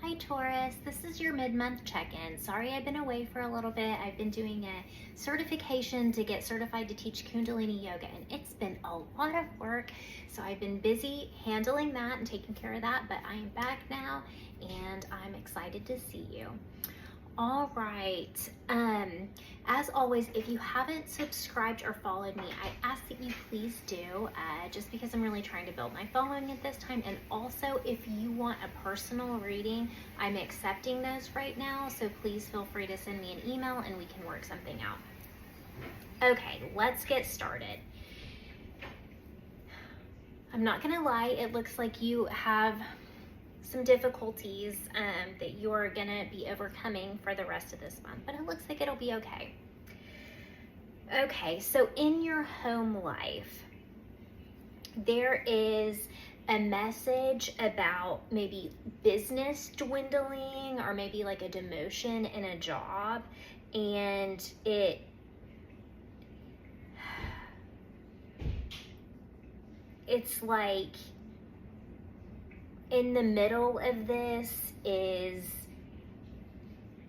Hi Taurus, this is your mid-month check-in. Sorry I've been away for a little bit. I've been doing a certification to get certified to teach Kundalini Yoga, and it's been a lot of work. So I've been busy handling that and taking care of that, but I am back now and I'm excited to see you. All right, as always, if you haven't subscribed or followed me, I ask that you please do, just because I'm really trying to build my following at this time. And also, if you want a personal reading, I'm accepting those right now, so please feel free to send me an email and we can work something out. Okay, let's get started. I'm not gonna lie, it looks like you have some difficulties that you're gonna be overcoming for the rest of this month, but it looks like it'll be okay. Okay, so in your home life, there is a message about maybe business dwindling or maybe like a demotion in a job, and it's like in the middle of this is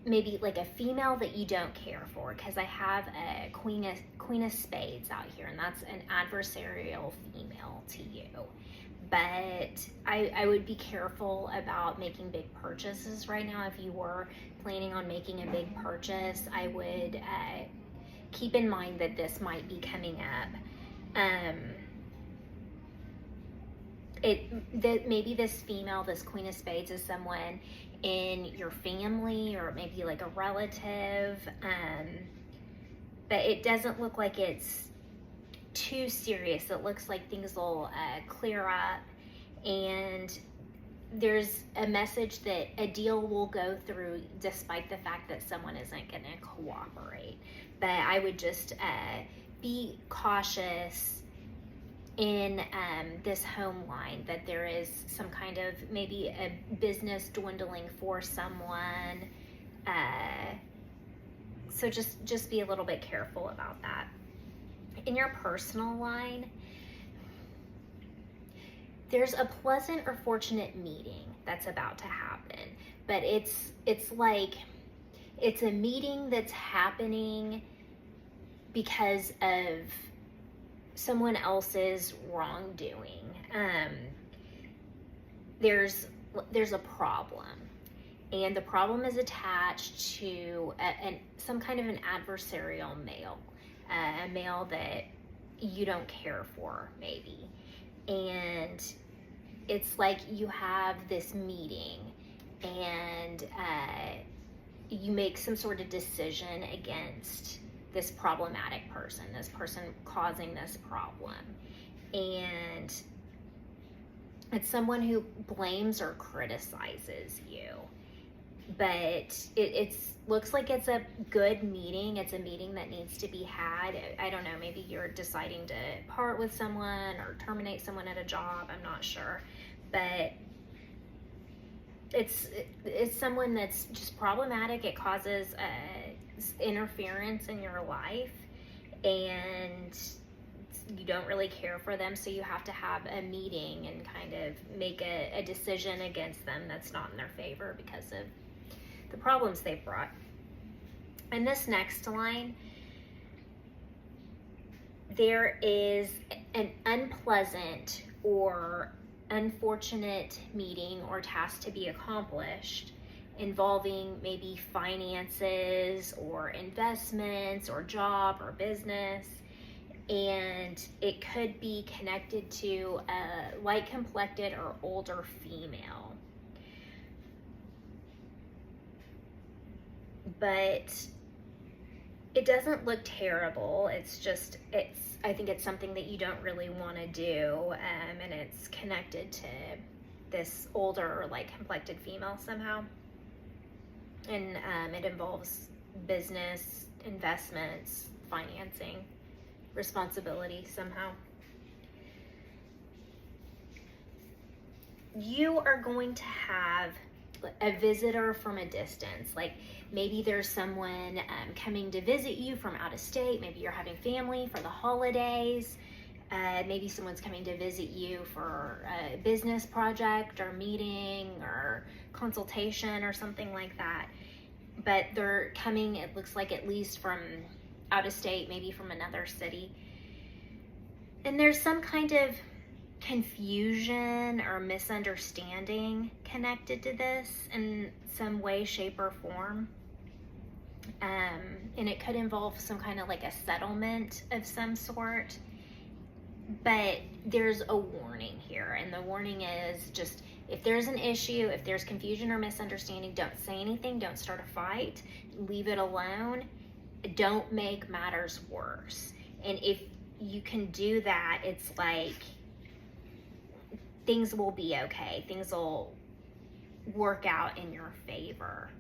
maybe like a female that you don't care for, because I have a queen of spades out here, and that's an adversarial female to you. But I would be careful about making big purchases right now. If you were planning on making a big purchase, I would keep in mind that this might be coming up. That maybe this female, this queen of spades, is someone in your family or maybe like a relative, but it doesn't look like it's too serious. It looks like things will clear up, and there's a message that a deal will go through despite the fact that someone isn't going to cooperate. But I would just be cautious in this home line, that there is some kind of maybe a business dwindling for someone. So just be a little bit careful about that. In your personal line, there's a pleasant or fortunate meeting that's about to happen, but it's like it's a meeting that's happening because of someone else's wrongdoing. There's a problem, and the problem is attached to some kind of an adversarial male, a male that you don't care for maybe, and it's like you have this meeting and you make some sort of decision against this problematic person, this person causing this problem. And it's someone who blames or criticizes you. But it looks like it's a good meeting. It's a meeting that needs to be had. I don't know, maybe you're deciding to part with someone or terminate someone at a job. I'm not sure. But it's someone that's just problematic. It causes interference in your life, and you don't really care for them, so you have to have a meeting and kind of make a decision against them that's not in their favor because of the problems they've brought. And this next line, there is an unpleasant or unfortunate meeting or task to be accomplished involving maybe finances or investments or job or business, and it could be connected to a light-complected or older female. But it doesn't look terrible. I think it's something that you don't really want to do, and it's connected to this older or light-complected female somehow. And it involves business, investments, financing, responsibility somehow. You are going to have a visitor from a distance. Like maybe there's someone coming to visit you from out of state. Maybe you're having family for the holidays. Maybe someone's coming to visit you for a business project or meeting or consultation or something like that. But they're coming, it looks like, at least from out of state, maybe from another city. And there's some kind of confusion or misunderstanding connected to this in some way, shape, or form. And it could involve some kind of like a settlement of some sort. But there's a warning here, and the warning is just, if there's an issue, if there's confusion or misunderstanding, don't say anything, don't start a fight, leave it alone, don't make matters worse. And if you can do that, it's like things will be okay, things will work out in your favor.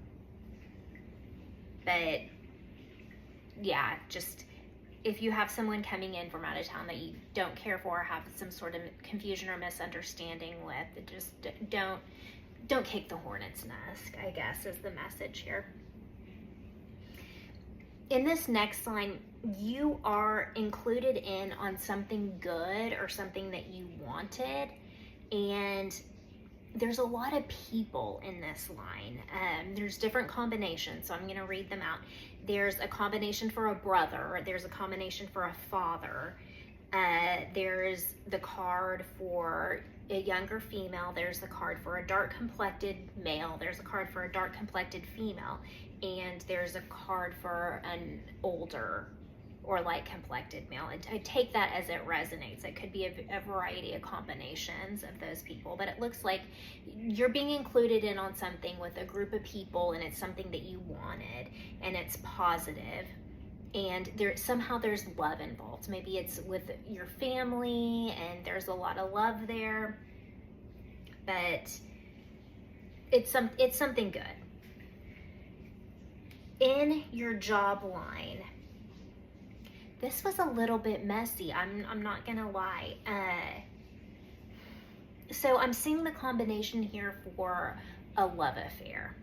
But yeah, just if you have someone coming in from out of town that you don't care for, have some sort of confusion or misunderstanding with, just don't kick the hornet's nest, I guess, is the message here. In this next line, you are included in on something good or something that you wanted, and there's a lot of people in this line. There's different combinations, so I'm going to read them out. There's a combination for a brother. There's a combination for a father. There's the card for a younger female. There's the card for a dark complected male. There's a card for a dark complected female. And there's a card for an older or light complected male. I take that as it resonates. It could be a variety of combinations of those people, but it looks like you're being included in on something with a group of people, and it's something that you wanted, and it's positive, and somehow there's love involved. Maybe it's with your family and there's a lot of love there, but it's something good. In your job line, this was a little bit messy. I'm not gonna lie. So I'm seeing the combination here for a love affair,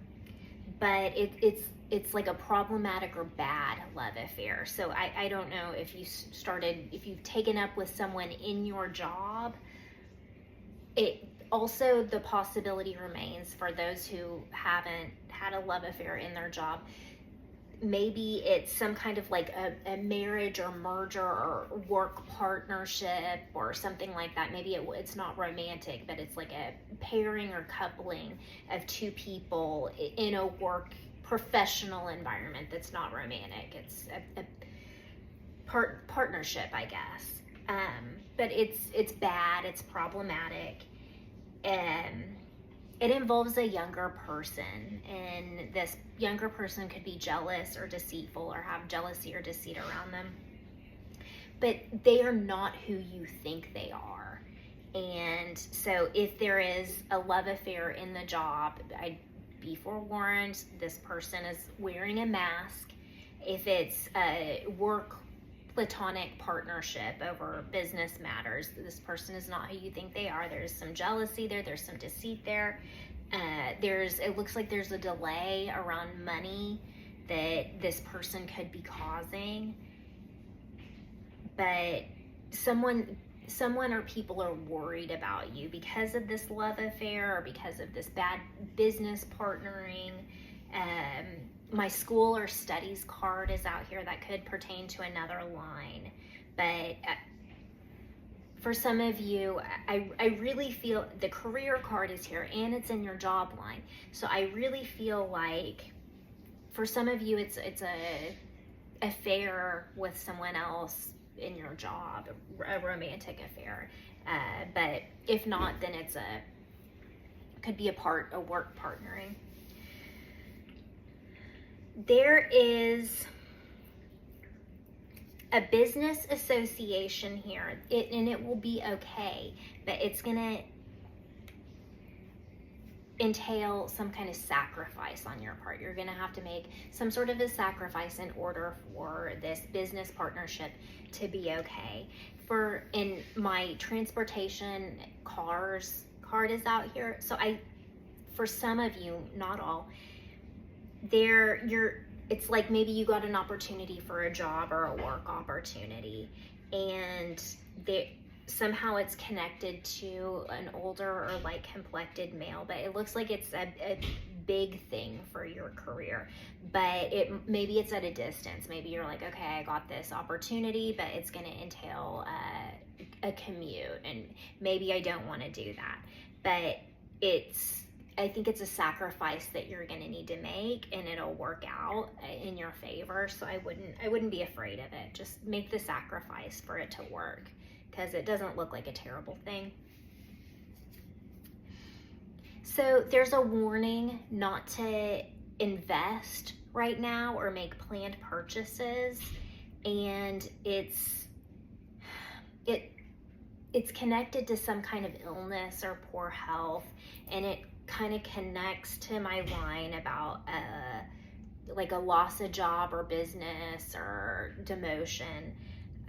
but it's like a problematic or bad love affair. So I don't know if you've taken up with someone in your job. It also, the possibility remains for those who haven't had a love affair in their job. Maybe it's some kind of like a marriage or merger or work partnership or something like that. Maybe it's not romantic, but it's like a pairing or coupling of two people in a work professional environment that's not romantic. It's a partnership, I guess. But it's bad, it's problematic. It involves a younger person, and this younger person could be jealous or deceitful or have jealousy or deceit around them. But they are not who you think they are. And so if there is a love affair in the job, I'd be forewarned, this person is wearing a mask. If it's a work platonic partnership over business matters, this person is not who you think they are. There's some jealousy there, there's some deceit there. It looks like there's a delay around money that this person could be causing. But someone or people are worried about you because of this love affair or because of this bad business partnering. My school or studies card is out here that could pertain to another line. But for some of you, I really feel the career card is here and it's in your job line. So I really feel like for some of you, it's a affair with someone else in your job, a romantic affair. But if not, then could be a work partnering. There is a business association here, and it will be okay, but it's gonna entail some kind of sacrifice on your part. You're gonna have to make some sort of a sacrifice in order for this business partnership to be okay. In my transportation card is out here, so for some of you, not all, it's like maybe you got an opportunity for a job or a work opportunity, and somehow it's connected to an older or light complected male, but it looks like it's a big thing for your career, but maybe it's at a distance. Maybe you're like, okay, I got this opportunity, but it's going to entail a commute, and maybe I don't want to do that. But I think it's a sacrifice that you're going to need to make, and it'll work out in your favor. So I wouldn't be afraid of it. Just make the sacrifice for it to work, because it doesn't look like a terrible thing. So there's a warning not to invest right now or make planned purchases, and it's connected to some kind of illness or poor health, and it kind of connects to my line about like a loss of job or business or demotion.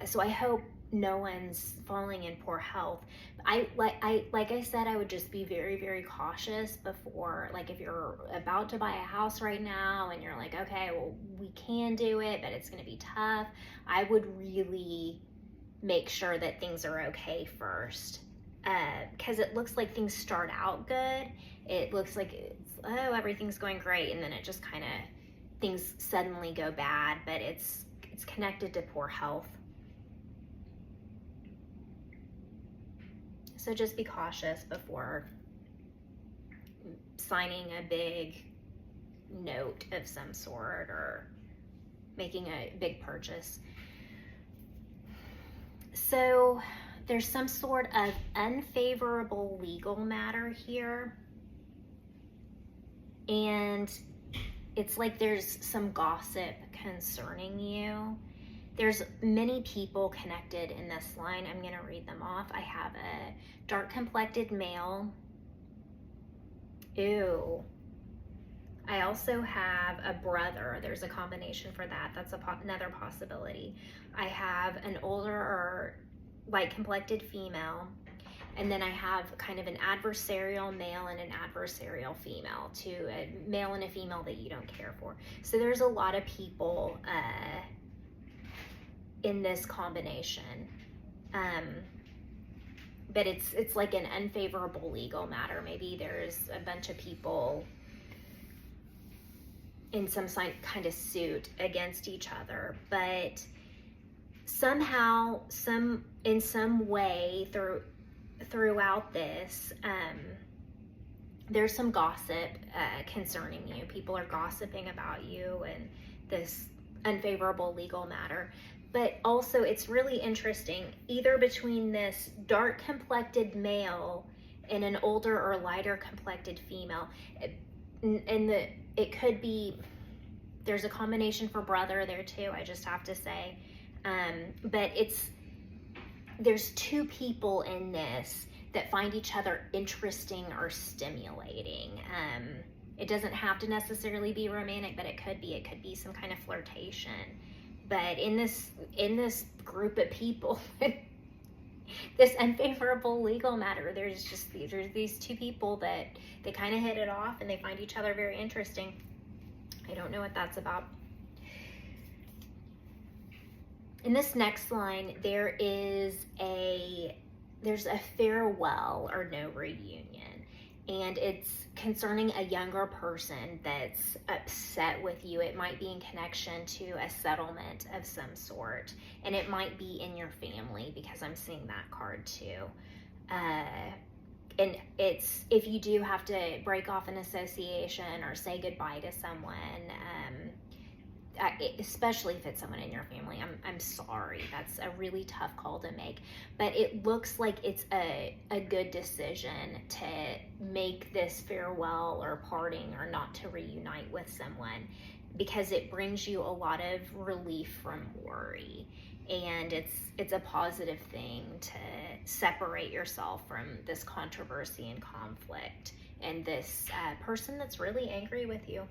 So I hope no one's falling in poor health. Like I said, I would just be very, very cautious before, like if you're about to buy a house right now and you're like, okay, well, we can do it, but it's going to be tough. I would really make sure that things are okay first, because it looks like things start out good. It looks like everything's going great, and then it just kind of, things suddenly go bad, but it's connected to poor health. So just be cautious before signing a big note of some sort or making a big purchase. So there's some sort of unfavorable legal matter here, and it's like there's some gossip concerning you. There's many people connected in this line. I'm going to read them off. I have a dark complected male. Ew. I also have a brother. There's a combination for that. That's another possibility. I have an older or light complected female. And then I have kind of an adversarial male and an adversarial female, to a male and a female that you don't care for. So there's a lot of people in this combination, but it's like an unfavorable legal matter. Maybe there's a bunch of people in some kind of suit against each other, but somehow, in some way throughout this, there's some gossip concerning you. People are gossiping about you and this unfavorable legal matter. But also, it's really interesting, either between this dark complected male and an older or lighter complected female, and it could be, there's a combination for brother there too, I just have to say, but there's two people in this that find each other interesting or stimulating. It doesn't have to necessarily be romantic, but it could be some kind of flirtation. But in this group of people, this unfavorable legal matter, there's these two people that they kind of hit it off and they find each other very interesting. I don't know what that's about. In this next line, there's a farewell or no reunion, and it's concerning a younger person that's upset with you. It might be in connection to a settlement of some sort, and it might be in your family, because I'm seeing that card too. And it's, if you do have to break off an association or say goodbye to someone, especially if it's someone in your family, I'm sorry. That's a really tough call to make, but it looks like it's a good decision to make this farewell or parting, or not to reunite with someone, because it brings you a lot of relief from worry, and it's a positive thing to separate yourself from this controversy and conflict and this person that's really angry with you.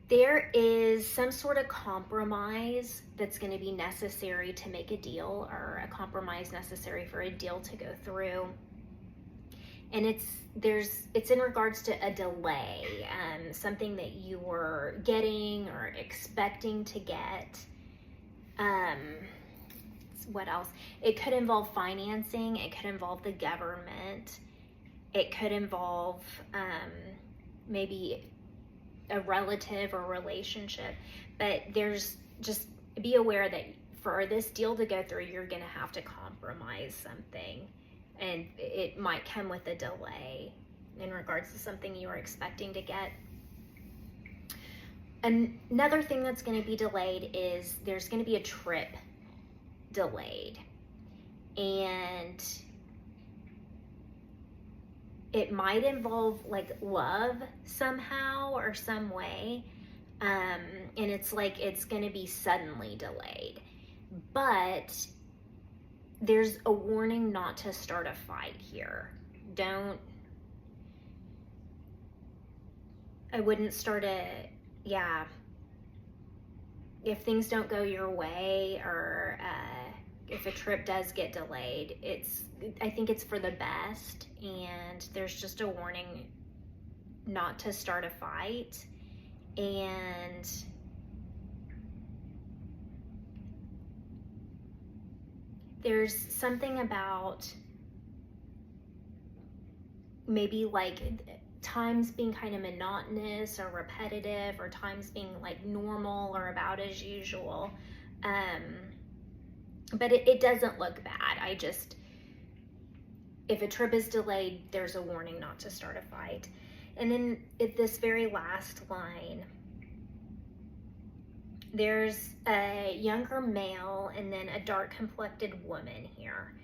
There is some sort of compromise that's going to be necessary to make a deal, or a compromise necessary for a deal to go through. And it's in regards to a delay, something that you were getting or expecting to get. Let's what else? It could involve financing. It could involve the government. It could involve maybe a relative or relationship. But there's just, be aware that for this deal to go through, you're going to have to compromise something. And it might come with a delay in regards to something you were expecting to get. Another thing that's going to be delayed is there's going to be a trip delayed. And it might involve like love somehow or some way. And it's like it's going to be suddenly delayed. But there's a warning not to start a fight here. I wouldn't start if things don't go your way, or if a trip does get delayed, I think it's for the best, and there's just a warning not to start a fight. And there's something about maybe like times being kind of monotonous or repetitive, or times being like normal or about as usual. But it doesn't look bad. If a trip is delayed, there's a warning not to start a fight. And then at this very last line, there's a younger male and then a dark complected woman here.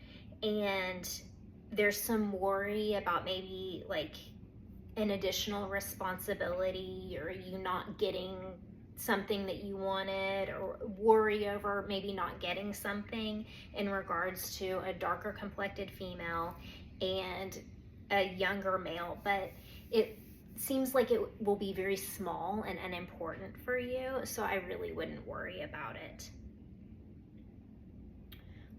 And there's some worry about maybe like an additional responsibility, or you not getting something that you wanted, or worry over maybe not getting something in regards to a darker complected female and a younger male. But it seems like it will be very small and unimportant for you, so I really wouldn't worry about it.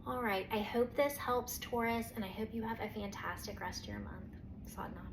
All right, I hope this helps, Taurus, and I hope you have a fantastic rest of your month. Sadhana.